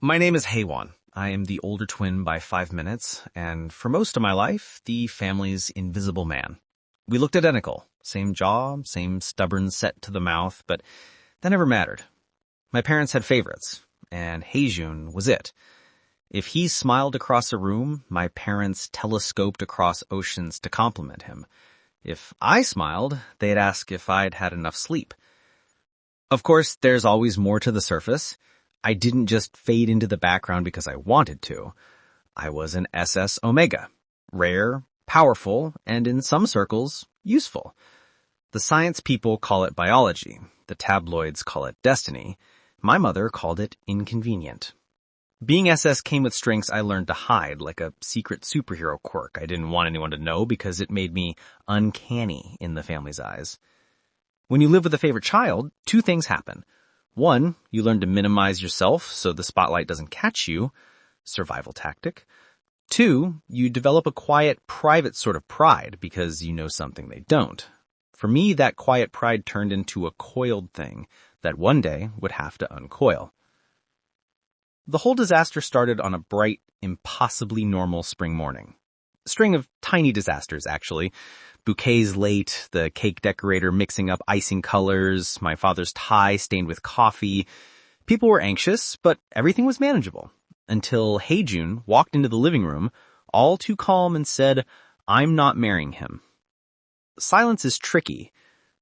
My name is Haywan. I am the older twin by 5 minutes, and for most of my life, the family's invisible man. We looked identical. Same jaw, same stubborn set to the mouth, but that never mattered. My parents had favorites, and Heijun was it. If he smiled across a room, my parents telescoped across oceans to compliment him. If I smiled, they'd ask if I'd had enough sleep. Of course, there's always more to the surface. I didn't just fade into the background because I wanted to. I was an SS Omega. Rare, powerful, and in some circles, useful. The science people call it biology. The tabloids call it destiny. My mother called it inconvenient. Being SS came with strengths I learned to hide, like a secret superhero quirk I didn't want anyone to know because it made me uncanny in the family's eyes. When you live with a favorite child, two things happen. One, you learn to minimize yourself so the spotlight doesn't catch you. Survival tactic. Two, you develop a quiet, private sort of pride because you know something they don't. For me, that quiet pride turned into a coiled thing that one day would have to uncoil. The whole disaster started on a bright, impossibly normal spring morning. A string of tiny disasters, actually. Bouquets late, the cake decorator mixing up icing colors, my father's tie stained with coffee. People were anxious, but everything was manageable. Until Heijun walked into the living room, all too calm, and said, "I'm not marrying him." Silence is tricky.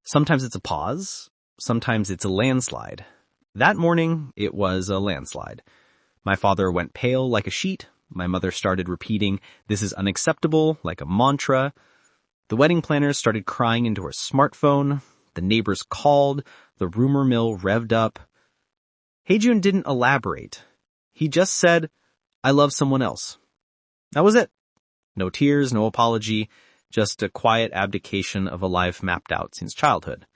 Sometimes it's a pause. Sometimes it's a landslide. That morning, it was a landslide. My father went pale like a sheet. My mother started repeating, "This is unacceptable," like a mantra. The wedding planners started crying into her smartphone. The neighbors called. The rumor mill revved up. Heijun didn't elaborate. He just said, "I love someone else." That was it. No tears, no apology, just a quiet abdication of a life mapped out since childhood.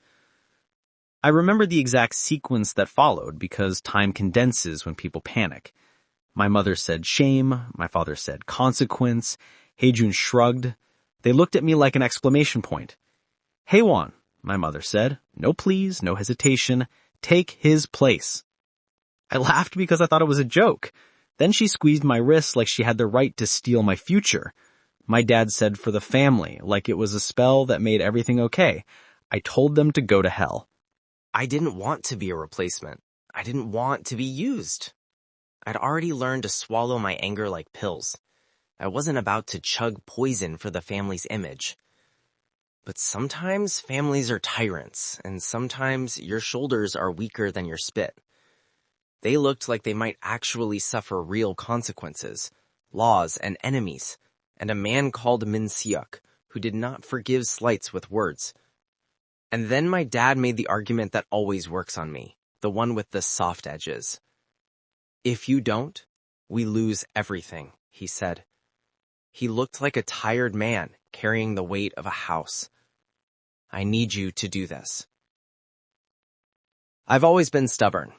I remember the exact sequence that followed because time condenses when people panic. My mother said shame. My father said consequence. Heijun shrugged. They looked at me like an exclamation point. "Haywan," my mother said. "No please, no hesitation. Take his place." I laughed because I thought it was a joke. Then she squeezed my wrist like she had the right to steal my future. My dad said for the family, like it was a spell that made everything okay. I told them to go to hell. I didn't want to be a replacement. I didn't want to be used. I'd already learned to swallow my anger like pills. I wasn't about to chug poison for the family's image. But sometimes families are tyrants, and sometimes your shoulders are weaker than your spit. They looked like they might actually suffer real consequences, laws and enemies, and a man called Min Seok, who did not forgive slights with words. And then my dad made the argument that always works on me, the one with the soft edges. "If you don't, we lose everything," he said. He looked like a tired man carrying the weight of a house. "I need you to do this." I've always been stubborn.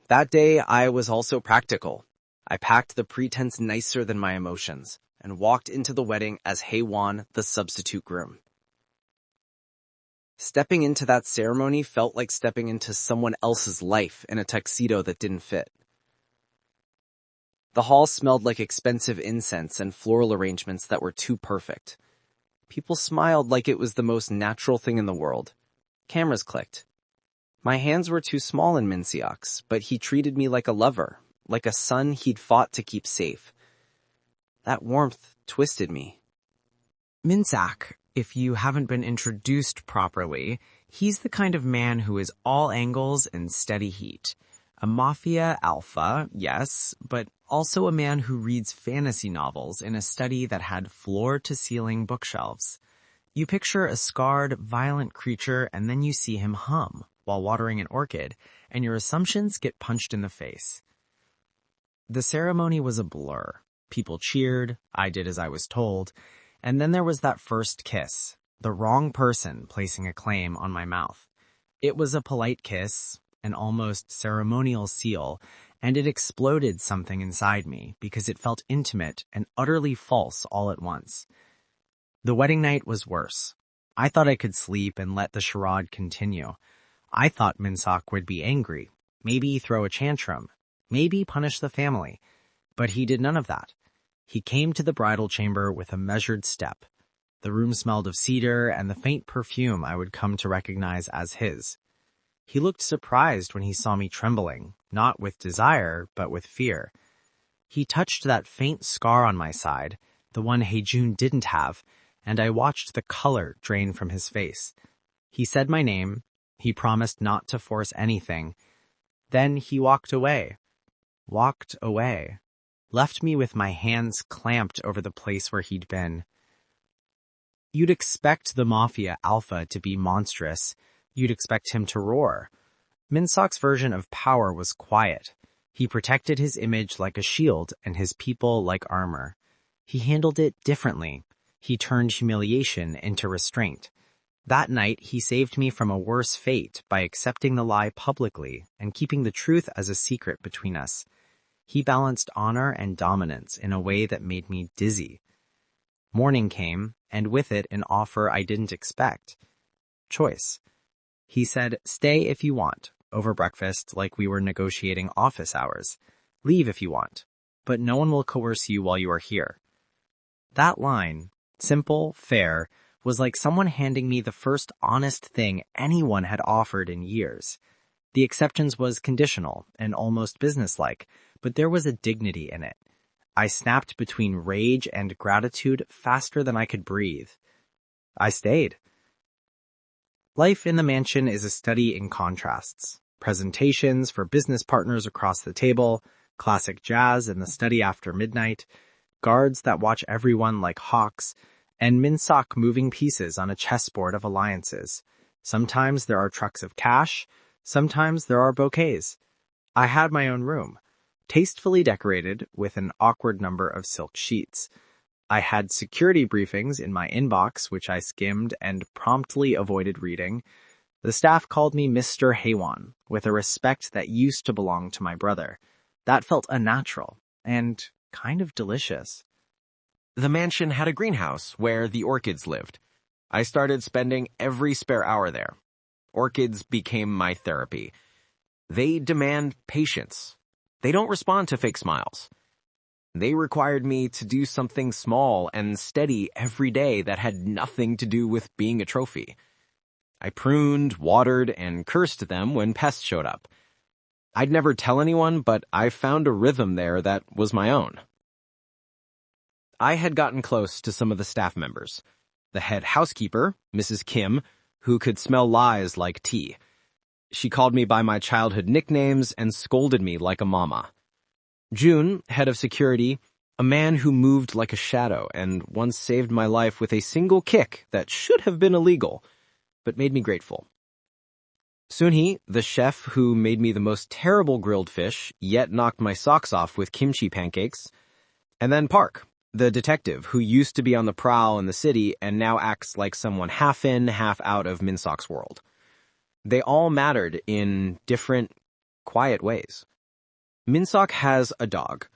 That day, I was also practical. I packed the pretense nicer than my emotions and walked into the wedding as Haywan, the substitute groom. Stepping into that ceremony felt like stepping into someone else's life in a tuxedo that didn't fit. The hall smelled like expensive incense and floral arrangements that were too perfect. People smiled like it was the most natural thing in the world. Cameras clicked. My hands were too small in Min Seok's, but he treated me like a lover, like a son he'd fought to keep safe. That warmth twisted me. Min Seok, if you haven't been introduced properly, he's the kind of man who is all angles and steady heat. A Mafia alpha, yes, but also a man who reads fantasy novels in a study that had floor-to-ceiling bookshelves. You picture a scarred, violent creature and then you see him hum while watering an orchid, and your assumptions get punched in the face. The ceremony was a blur. People cheered, I did as I was told, and then there was that first kiss, the wrong person placing a claim on my mouth. It was a polite kiss, an almost ceremonial seal, and it exploded something inside me because it felt intimate and utterly false all at once. The wedding night was worse. I thought I could sleep and let the charade continue. I thought Min Seok would be angry, maybe throw a tantrum, maybe punish the family. But he did none of that. He came to the bridal chamber with a measured step. The room smelled of cedar and the faint perfume I would come to recognize as his. He looked surprised when he saw me trembling, not with desire, but with fear. He touched that faint scar on my side, the one Heijun didn't have, and I watched the color drain from his face. He said my name. He promised not to force anything. Then he walked away. Left me with my hands clamped over the place where he'd been. You'd expect the Mafia Alpha to be monstrous. You'd expect him to roar. Minsok's version of power was quiet. He protected his image like a shield and his people like armor. He handled it differently. He turned humiliation into restraint. That night, he saved me from a worse fate by accepting the lie publicly and keeping the truth as a secret between us. He balanced honor and dominance in a way that made me dizzy. Morning came, and with it an offer I didn't expect. Choice. He said, "Stay if you want," over breakfast like we were negotiating office hours. "Leave if you want, but no one will coerce you while you are here." That line, simple, fair, was like someone handing me the first honest thing anyone had offered in years. The acceptance was conditional and almost businesslike, but there was a dignity in it. I snapped between rage and gratitude faster than I could breathe. I stayed. Life in the mansion is a study in contrasts. Presentations for business partners across the table, classic jazz in the study after midnight, guards that watch everyone like hawks, and Minsok moving pieces on a chessboard of alliances. Sometimes there are trucks of cash, sometimes there are bouquets. I had my own room, tastefully decorated with an awkward number of silk sheets. I had security briefings in my inbox, which I skimmed and promptly avoided reading. The staff called me Mr. Haywan, with a respect that used to belong to my brother. That felt unnatural and kind of delicious. The mansion had a greenhouse where the orchids lived. I started spending every spare hour there. Orchids became my therapy. They demand patience. They don't respond to fake smiles. They required me to do something small and steady every day that had nothing to do with being a trophy. I pruned, watered, and cursed them when pests showed up. I'd never tell anyone, but I found a rhythm there that was my own. I had gotten close to some of the staff members. The head housekeeper, Mrs. Kim, who could smell lies like tea. She called me by my childhood nicknames and scolded me like a mama. June, head of security, a man who moved like a shadow and once saved my life with a single kick that should have been illegal, but made me grateful. Sunhee, the chef who made me the most terrible grilled fish, yet knocked my socks off with kimchi pancakes. And then Park, the detective who used to be on the prowl in the city and now acts like someone half in, half out of Minsok's world. They all mattered in different, quiet ways. Minsok has a dog,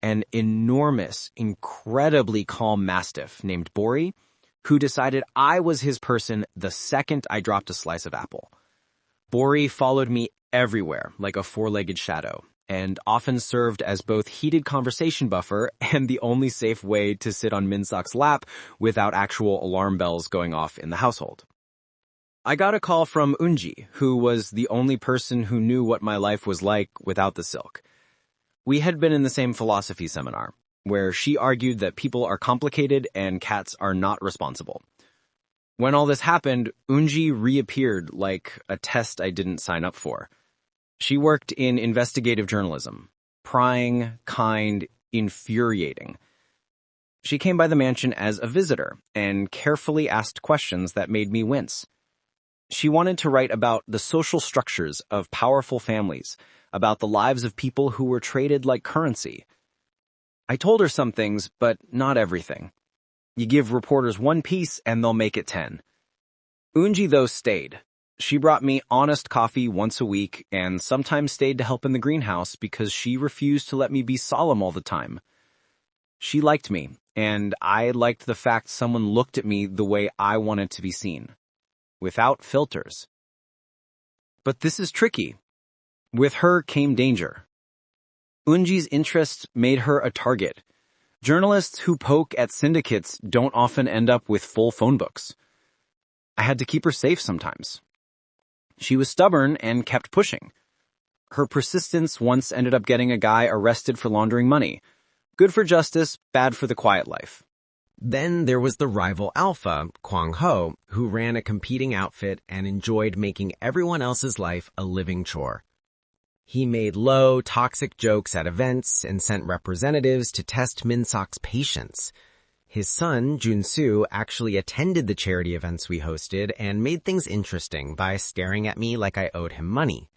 an enormous, incredibly calm mastiff named Bori, who decided I was his person the second I dropped a slice of apple. Bori followed me everywhere like a four-legged shadow, and often served as both heated conversation buffer and the only safe way to sit on Minsok's lap without actual alarm bells going off in the household. I got a call from Unji, who was the only person who knew what my life was like without the silk. We had been in the same philosophy seminar, where she argued that people are complicated and cats are not responsible. When all this happened, Unji reappeared like a test I didn't sign up for. She worked in investigative journalism, prying, kind, infuriating. She came by the mansion as a visitor and carefully asked questions that made me wince. She wanted to write about the social structures of powerful families, about the lives of people who were traded like currency. I told her some things, but not everything. You give reporters one piece and they'll make it 10. Unji, though, stayed. She brought me honest coffee once a week and sometimes stayed to help in the greenhouse because she refused to let me be solemn all the time. She liked me, and I liked the fact someone looked at me the way I wanted to be seen, without filters. But this is tricky. With her came danger. Eunji's interests made her a target. Journalists who poke at syndicates don't often end up with full phone books. I had to keep her safe sometimes. She was stubborn and kept pushing. Her persistence once ended up getting a guy arrested for laundering money. Good for justice, bad for the quiet life. Then there was the rival alpha, Kwang Ho, who ran a competing outfit and enjoyed making everyone else's life a living chore. He made low, toxic jokes at events and sent representatives to test Min-sok's patience. His son, Jun-soo, actually attended the charity events we hosted and made things interesting by staring at me like I owed him money.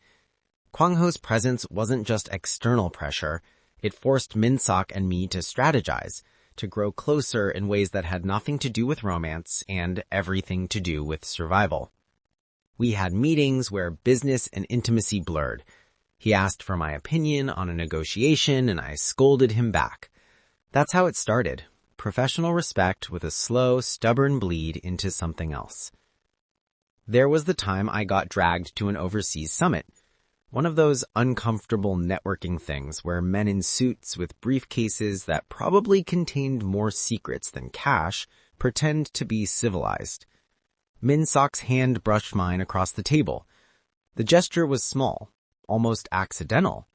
Kwang Ho's presence wasn't just external pressure, it forced Min-sok and me to strategize, to grow closer in ways that had nothing to do with romance and everything to do with survival. We had meetings where business and intimacy blurred. He asked for my opinion on a negotiation and I scolded him back. That's how it started. Professional respect with a slow, stubborn bleed into something else. There was the time I got dragged to an overseas summit. One of those uncomfortable networking things where men in suits with briefcases that probably contained more secrets than cash pretend to be civilized. Min-sok's hand brushed mine across the table. The gesture was small, almost accidental,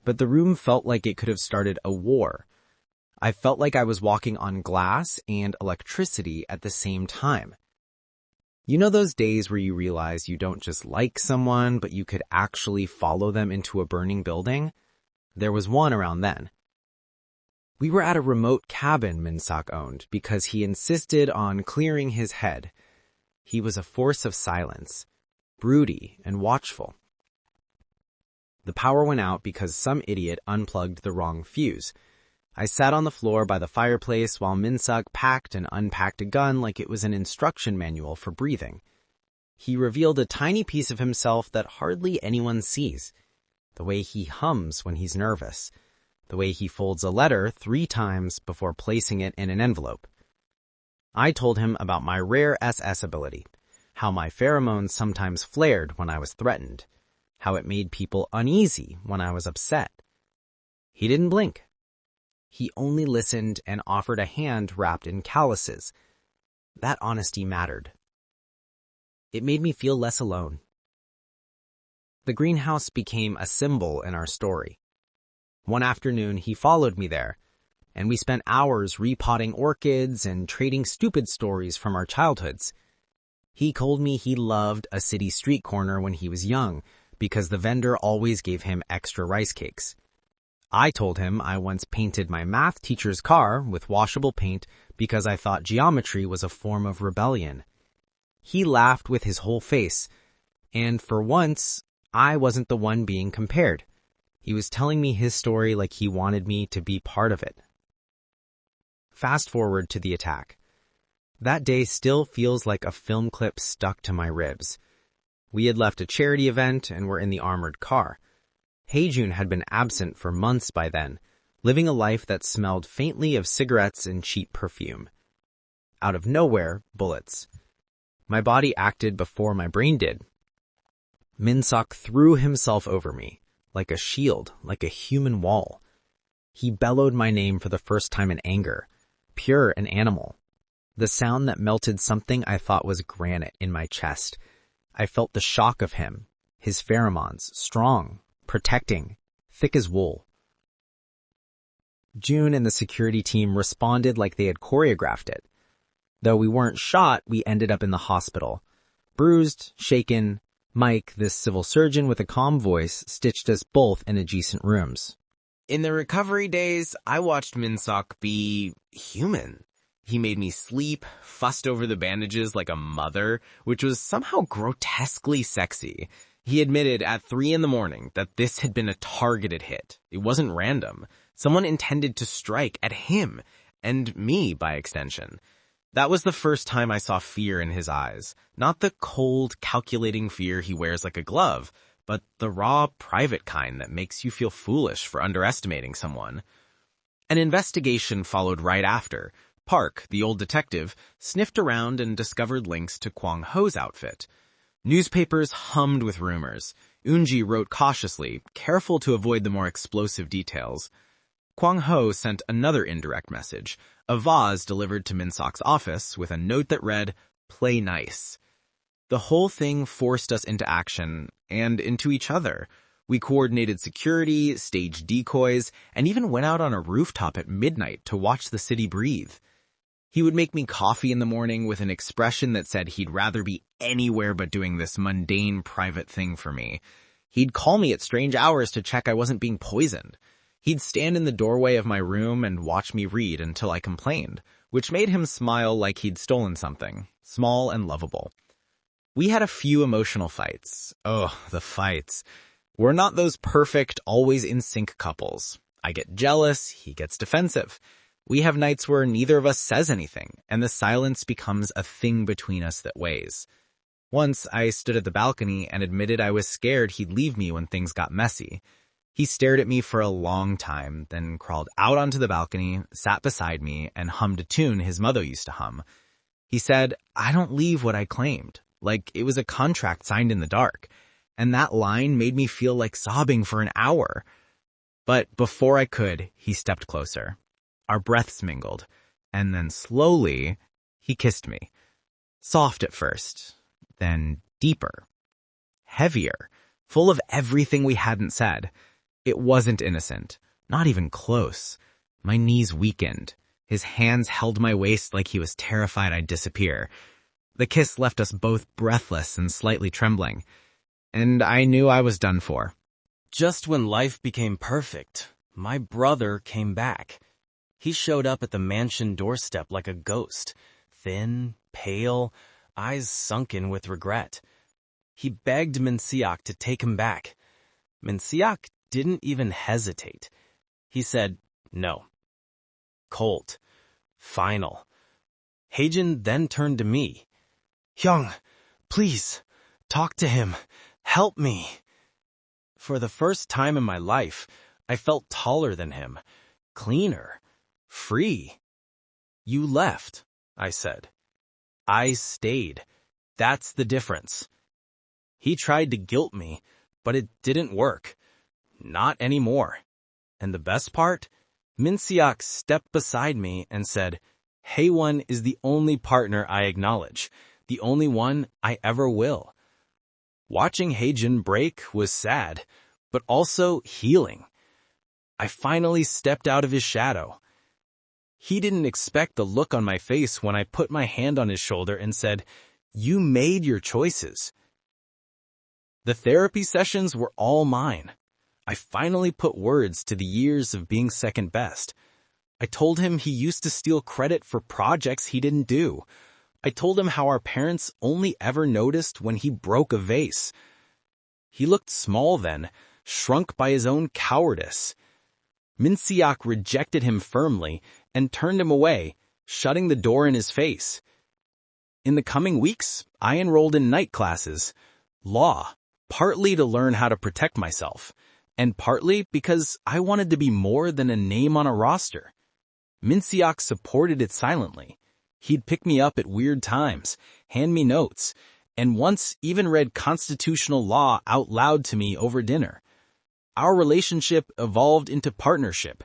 but the room felt like it could have started a war. I felt like I was walking on glass and electricity at the same time. You know those days where you realize you don't just like someone, but you could actually follow them into a burning building? There was one around then. We were at a remote cabin Min-sok owned because he insisted on clearing his head. He was a force of silence, broody and watchful. The power went out because some idiot unplugged the wrong fuse. I sat on the floor by the fireplace while Min-sok packed and unpacked a gun like it was an instruction manual for breathing. He revealed a tiny piece of himself that hardly anyone sees. The way he hums when he's nervous. The way he folds a letter 3 times before placing it in an envelope. I told him about my rare SS ability, how my pheromones sometimes flared when I was threatened, how it made people uneasy when I was upset. He didn't blink. He only listened and offered a hand wrapped in calluses. That honesty mattered. It made me feel less alone. The greenhouse became a symbol in our story. One afternoon, he followed me there, and we spent hours repotting orchids and trading stupid stories from our childhoods. He told me he loved a city street corner when he was young because the vendor always gave him extra rice cakes. I told him I once painted my math teacher's car with washable paint because I thought geometry was a form of rebellion. He laughed with his whole face, and for once, I wasn't the one being compared. He was telling me his story like he wanted me to be part of it. Fast forward to the attack. That day still feels like a film clip stuck to my ribs. We had left a charity event and were in the armored car. Haejun had been absent for months by then, living a life that smelled faintly of cigarettes and cheap perfume. Out of nowhere, bullets. My body acted before my brain did. Min-sok threw himself over me, like a shield, like a human wall. He bellowed my name for the first time in anger, pure and animal. The sound that melted something I thought was granite in my chest. I felt the shock of him, his pheromones, strong, protecting, thick as wool. June and the security team responded like they had choreographed it. Though we weren't shot, we ended up in the hospital. Bruised, shaken, Mike, this civil surgeon with a calm voice, stitched us both in adjacent rooms. In the recovery days, I watched Min-sok be human. He made me sleep, fussed over the bandages like a mother, which was somehow grotesquely sexy. He admitted at 3 a.m. that this had been a targeted hit. It wasn't random. Someone intended to strike at him, and me by extension. That was the first time I saw fear in his eyes. Not the cold, calculating fear he wears like a glove, but the raw, private kind that makes you feel foolish for underestimating someone. An investigation followed right after. Park, the old detective, sniffed around and discovered links to Kwang Ho's outfit. Newspapers hummed with rumors. Eunji wrote cautiously, careful to avoid the more explosive details. Kwang Ho sent another indirect message, a vase delivered to Minsok's office with a note that read, "Play nice." The whole thing forced us into action, and into each other. We coordinated security, staged decoys, and even went out on a rooftop at midnight to watch the city breathe. He would make me coffee in the morning with an expression that said he'd rather be anywhere but doing this mundane private thing for me. He'd call me at strange hours to check I wasn't being poisoned. He'd stand in the doorway of my room and watch me read until I complained, which made him smile like he'd stolen something, small and lovable. We had a few emotional fights. Oh, the fights. We're not those perfect, always in sync couples. I get jealous, he gets defensive. We have nights where neither of us says anything, and the silence becomes a thing between us that weighs. Once, I stood at the balcony and admitted I was scared he'd leave me when things got messy. He stared at me for a long time, then crawled out onto the balcony, sat beside me, and hummed a tune his mother used to hum. He said, "I don't leave what I claimed," like it was a contract signed in the dark, and that line made me feel like sobbing for an hour. But before I could, he stepped closer. Our breaths mingled, and then slowly, he kissed me. Soft at first, then deeper, heavier, full of everything we hadn't said. It wasn't innocent, not even close. My knees weakened. His hands held my waist like he was terrified I'd disappear. The kiss left us both breathless and slightly trembling, and I knew I was done for. Just when life became perfect, my brother came back. He showed up at the mansion doorstep like a ghost, thin, pale, eyes sunken with regret. He begged Minseok to take him back. Minseok didn't even hesitate. He said, "No." Cold. Final. Heijin then turned to me. "Hyung, please, talk to him. Help me." For the first time in my life, I felt taller than him, cleaner, free. "You left," I said. "I stayed. That's the difference." He tried to guilt me, but it didn't work. Not anymore. And the best part? Minseok stepped beside me and said, "Haewon is the only partner I acknowledge, the only one I ever will." Watching Heijin break was sad, but also healing. I finally stepped out of his shadow. He didn't expect the look on my face when I put my hand on his shoulder and said, "You made your choices." The therapy sessions were all mine. I finally put words to the years of being second best. I told him he used to steal credit for projects he didn't do. I told him how our parents only ever noticed when he broke a vase. He looked small then, shrunk by his own cowardice. Minseok rejected him firmly and turned him away, shutting the door in his face. In the coming weeks, I enrolled in night classes, law, partly to learn how to protect myself, and partly because I wanted to be more than a name on a roster. Minseok supported it silently. He'd pick me up at weird times, hand me notes, and once even read constitutional law out loud to me over dinner. Our relationship evolved into partnership.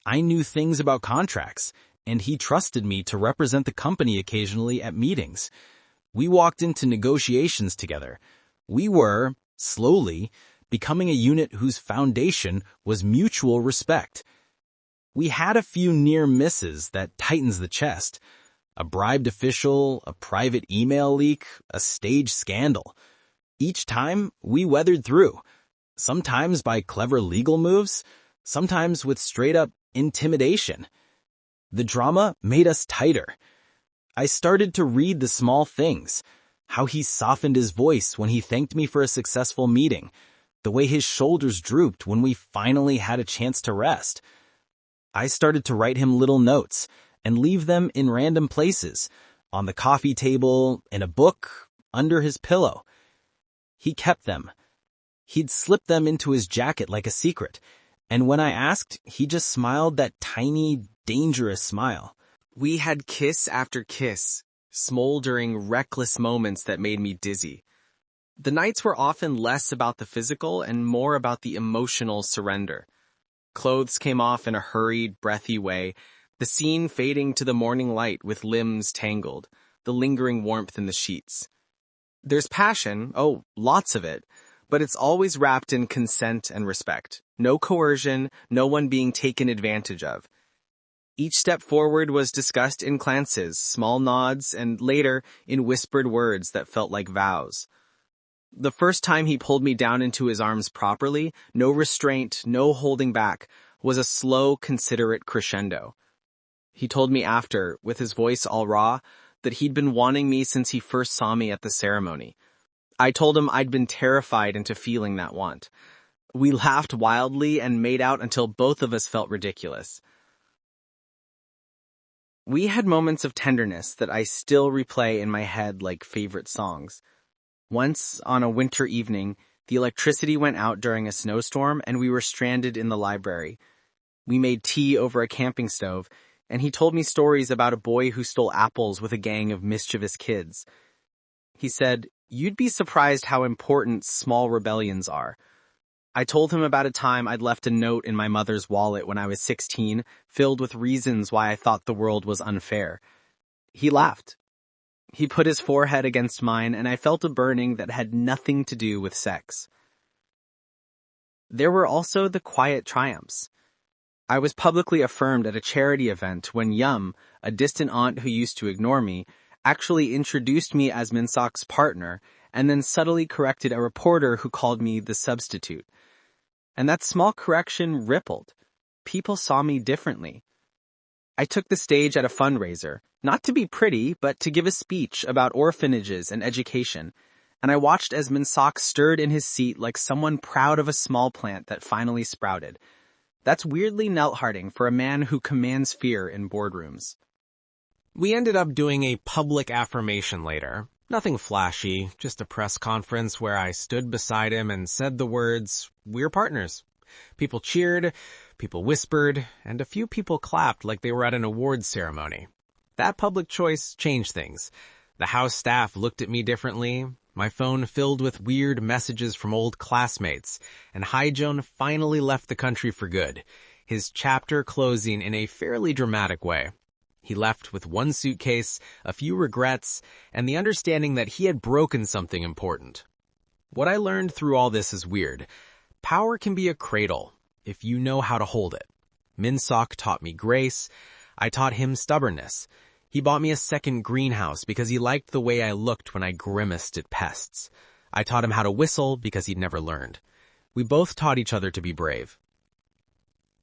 I knew things about contracts, and he trusted me to represent the company occasionally at meetings. We walked into negotiations together. We were, slowly, becoming a unit whose foundation was mutual respect. We had a few near misses that tightens the chest. A bribed official, a private email leak, a stage scandal. Each time, we weathered through. Sometimes by clever legal moves, sometimes with straight-up intimidation. The drama made us tighter. I started to read the small things, how he softened his voice when he thanked me for a successful meeting, the way his shoulders drooped when we finally had a chance to rest. I started to write him little notes and leave them in random places, on the coffee table, in a book, under his pillow. He kept them. He'd slip them into his jacket like a secret, and when I asked, he just smiled that tiny, dangerous smile. We had kiss after kiss, smoldering, reckless moments that made me dizzy. The nights were often less about the physical and more about the emotional surrender. Clothes came off in a hurried, breathy way, the scene fading to the morning light with limbs tangled, the lingering warmth in the sheets. There's passion, oh, lots of it, but it's always wrapped in consent and respect. No coercion, no one being taken advantage of. Each step forward was discussed in glances, small nods, and later in whispered words that felt like vows. The first time he pulled me down into his arms properly, no restraint, no holding back, was a slow, considerate crescendo. He told me after, with his voice all raw, that he'd been wanting me since he first saw me at the ceremony. I told him I'd been terrified into feeling that want. We laughed wildly and made out until both of us felt ridiculous. We had moments of tenderness that I still replay in my head like favorite songs. Once, on a winter evening, the electricity went out during a snowstorm and we were stranded in the library. We made tea over a camping stove, and he told me stories about a boy who stole apples with a gang of mischievous kids. He said, "You'd be surprised how important small rebellions are." I told him about a time I'd left a note in my mother's wallet when I was 16, filled with reasons why I thought the world was unfair. He laughed. He put his forehead against mine, and I felt a burning that had nothing to do with sex. There were also the quiet triumphs. I was publicly affirmed at a charity event when Yum, a distant aunt who used to ignore me, actually introduced me as Minsok's partner and then subtly corrected a reporter who called me the substitute. And that small correction rippled. People saw me differently. I took the stage at a fundraiser, not to be pretty, but to give a speech about orphanages and education, and I watched as Minsok stirred in his seat like someone proud of a small plant that finally sprouted. That's weirdly Neltharding for a man who commands fear in boardrooms. We ended up doing a public affirmation later. Nothing flashy, just a press conference where I stood beside him and said the words, "We're partners." People cheered, people whispered, and a few people clapped like they were at an awards ceremony. That public choice changed things. The house staff looked at me differently, my phone filled with weird messages from old classmates, and Haijun finally left the country for good, his chapter closing in a fairly dramatic way. He left with one suitcase, a few regrets, and the understanding that he had broken something important. What I learned through all this is weird. Power can be a cradle, if you know how to hold it. Minsok taught me grace. I taught him stubbornness. He bought me a second greenhouse because he liked the way I looked when I grimaced at pests. I taught him how to whistle because he'd never learned. We both taught each other to be brave.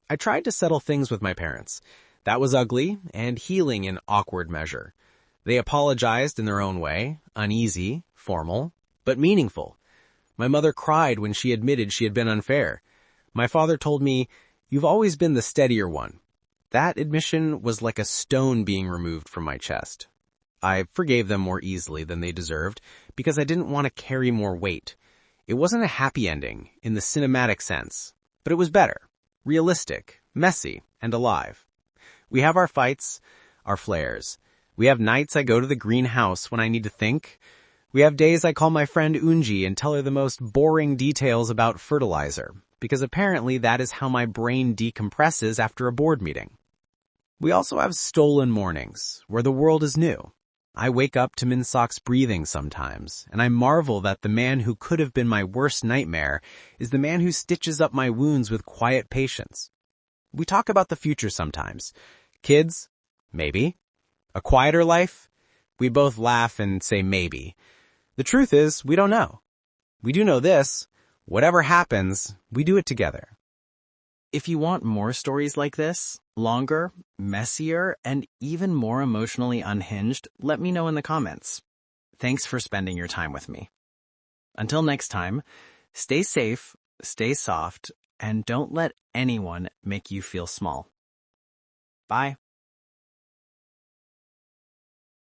I tried to settle things with my parents. That was ugly and healing in awkward measure. They apologized in their own way, uneasy, formal, but meaningful. My mother cried when she admitted she had been unfair. My father told me, "You've always been the steadier one." That admission was like a stone being removed from my chest. I forgave them more easily than they deserved because I didn't want to carry more weight. It wasn't a happy ending in the cinematic sense, but it was better, realistic, messy, and alive. We have our fights, our flares. We have nights I go to the greenhouse when I need to think. We have days I call my friend Unji and tell her the most boring details about fertilizer, because apparently that is how my brain decompresses after a board meeting. We also have stolen mornings, where the world is new. I wake up to Minsok's breathing sometimes, and I marvel that the man who could have been my worst nightmare is the man who stitches up my wounds with quiet patience. We talk about the future sometimes. Kids? Maybe. A quieter life? We both laugh and say maybe. The truth is, we don't know. We do know this. Whatever happens, we do it together. If you want more stories like this, longer, messier, and even more emotionally unhinged, let me know in the comments. Thanks for spending your time with me. Until next time, stay safe, stay soft, and don't let anyone make you feel small. Bye.